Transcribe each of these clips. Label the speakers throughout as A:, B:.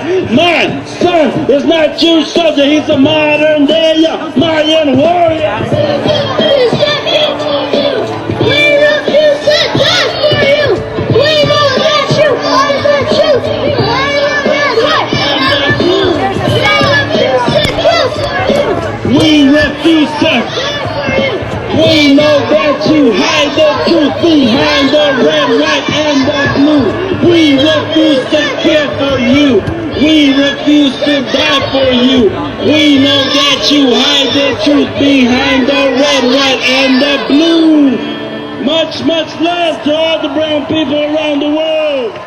A: My son is not true soldier, he's a modern day Mayan warrior. We refuse to. We know that you hide the truth behind the red, white, and the blue. We refuse to care for you. We refuse to die for you. We know that you hide the truth behind the red, white, and the blue. Much, much love to all the brown people around the world.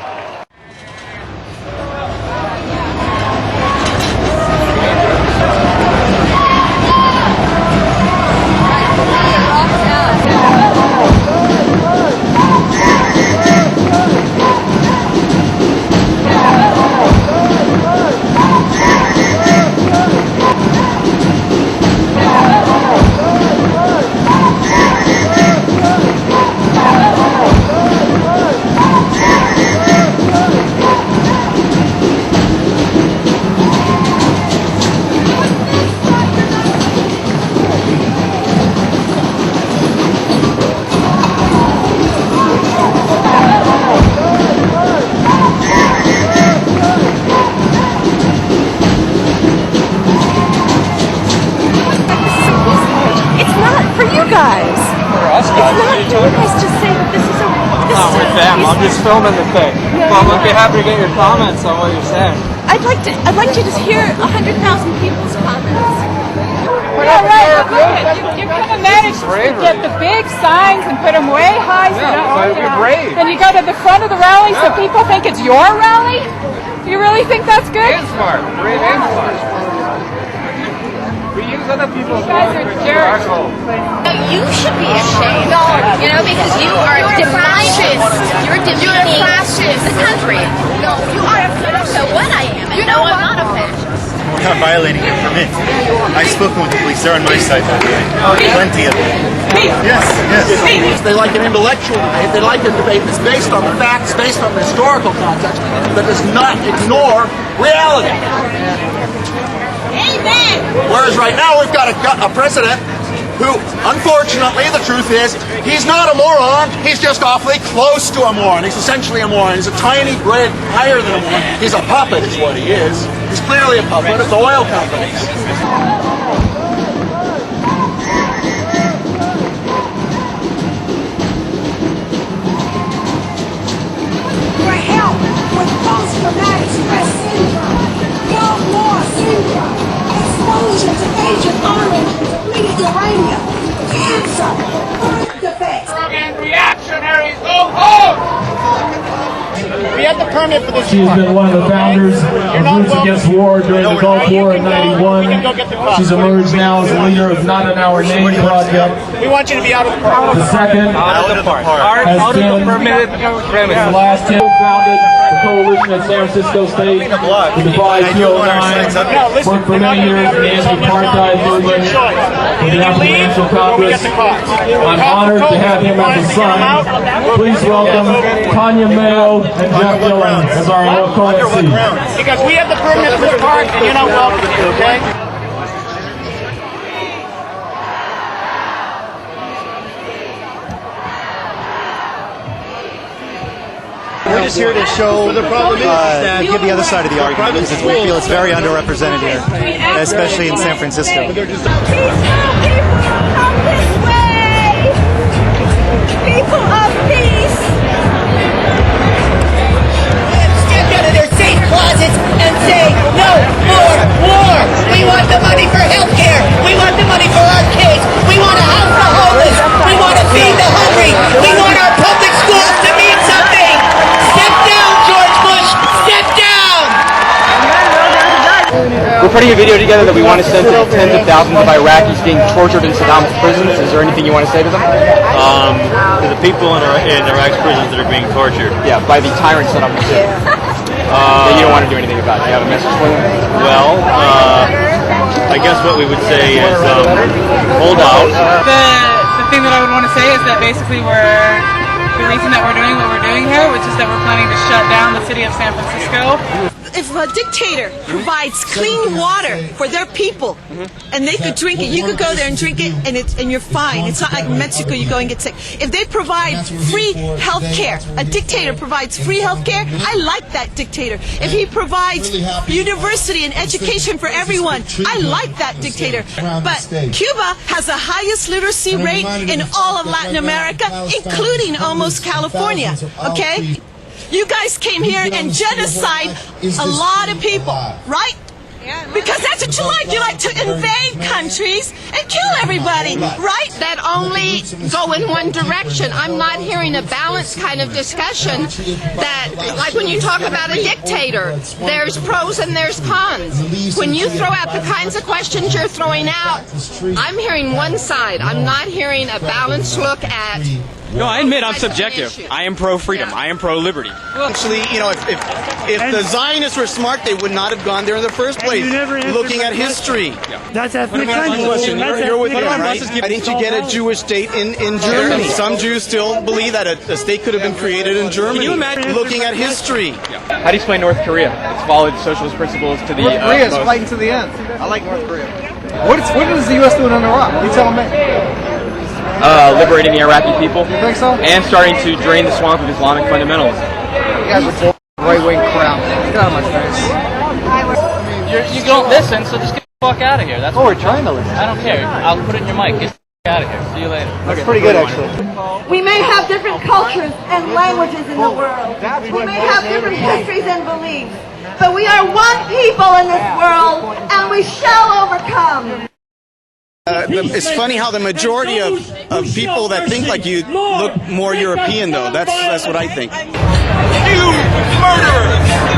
B: I'm just filming the thing. Well, I'm be happy to get your comments on what you're saying.
C: I'd like to just hear 100,000 people's comments.
D: Yeah, right. You could have managed to get the big signs and put them way high.
B: You're brave.
D: Then you go to the front of the rally so people think it's your rally? You really think that's good?
B: And smart. Brave and smart. We use other people's
D: guys are jerks.
E: You should be ashamed, you know, because you are a fascist. You're demeaning the country. No, you are a fascist. So what I am, and no, I'm not a fascist.
F: We're not violating it for me. I've spoken with the police. They're on my side, by the way. Plenty of them. Yes, yes.
G: They like an intellectual debate. They like a debate that's based on the facts, based on the historical context, that does not ignore reality.
E: Amen.
G: Whereas right now we've got a president who, unfortunately, the truth is, he's not a moron. He's just awfully close to a moron. He's essentially a moron. He's a tiny grade higher than a moron. He's a puppet is what he is. He's clearly a puppet of the oil companies.
H: For help with post-traumatic stress syndrome, Gulf War syndrome, exposure to Agent Orange, depleted uranium, cancer, birth defects.
B: And reactionaries go home!
G: We had the permit for this.
I: She has been one of the founders of Roots Against War during the Gulf War in '91. She's emerged now as a leader of Not in Our Name project.
G: We want you to be out of the park.
I: The second
B: Out of the park. Out of the permitted premise.
I: The last 10 founded the coalition at San Francisco State to defy 209. Worked for many years in the anti-apartheid movement for the African Congress. I'm honored to have him as a son. Please welcome Tanya Mayo and Jeff Dillon as our local MC.
G: Because we have the permit for the park and you're not welcome here, okay?
F: We're just here to show, give the other side of the argument, because we feel it's very underrepresented here, especially in San Francisco.
C: People, come this way! People of peace!
E: Step out of their safe closets and say, no more war. We want the money for healthcare. We want the money for our kids. We want to house the homeless. We want to feed the hungry. We want our public schools to mean something. Step down, George Bush. Step down.
B: We're putting a video together that we want to send to tens of thousands of Iraqis being tortured in Saddam's prisons. Is there anything you want to say to them?
F: To the people in Iraq's prisons that are being tortured.
B: Yeah, by the tyrant Saddam Hussein. That you don't want to do anything about. Do you have a message for them?
F: Well, I guess what we would say is hold out.
D: The thing that I would want to say is that basically the reason that we're doing what we're doing here, which is that we're planning to shut down the city of San Francisco.
C: if a dictator provides clean water for their people, and they could drink it, you could go there and drink it, and you're fine. It's not like Mexico, you go and get sick. If they provide free health care, a dictator provides free health care, I like that dictator. If he provides university and education for everyone, I like that dictator. But Cuba has the highest literacy rate in all of Latin America, including almost California, okay? You guys came here and genocide a lot of people, right? Because that's what you like. You like to invade countries and kill everybody, right?
J: That only go in one direction. I'm not hearing a balanced kind of discussion that, like when you talk about a dictator, there's pros and there's cons. When you throw out the kinds of questions you're throwing out, I'm hearing one side. I'm not hearing a balanced look at.
B: No, I admit I'm subjective. I am pro-freedom. I am pro-liberty.
K: Actually, you know, if the Zionists were smart, they would not have gone there in the first place. Looking at history.
L: That's ethnic cleansing.
K: You're with me, right? Why didn't you get a Jewish state in Germany? Some Jews still believe that a state could have been created in Germany.
B: Can you imagine?
K: Looking at history.
B: How do you explain North Korea? It's followed socialist principles to the
M: North Korea is fighting to the end. I like North Korea. What is the U.S. doing in Iraq? You tell me.
B: Liberating the Iraqi people.
M: You think so?
B: And starting to drain the swamp of Islamic fundamentalism.
M: You guys are right-wing crap. Get out of my face.
N: You don't listen, so just get the fuck out of here. That's
M: we're trying to listen.
N: I don't care. I'll put it in your mic. Get the fuck out of here. See you later.
M: That's pretty good, actually.
H: We may have different cultures and languages in the world. We may have different histories and beliefs. But we are one people in this world, and we shall overcome.
K: It's funny how the majority of people that think like you look more European, though. That's what I think.
G: You murderers!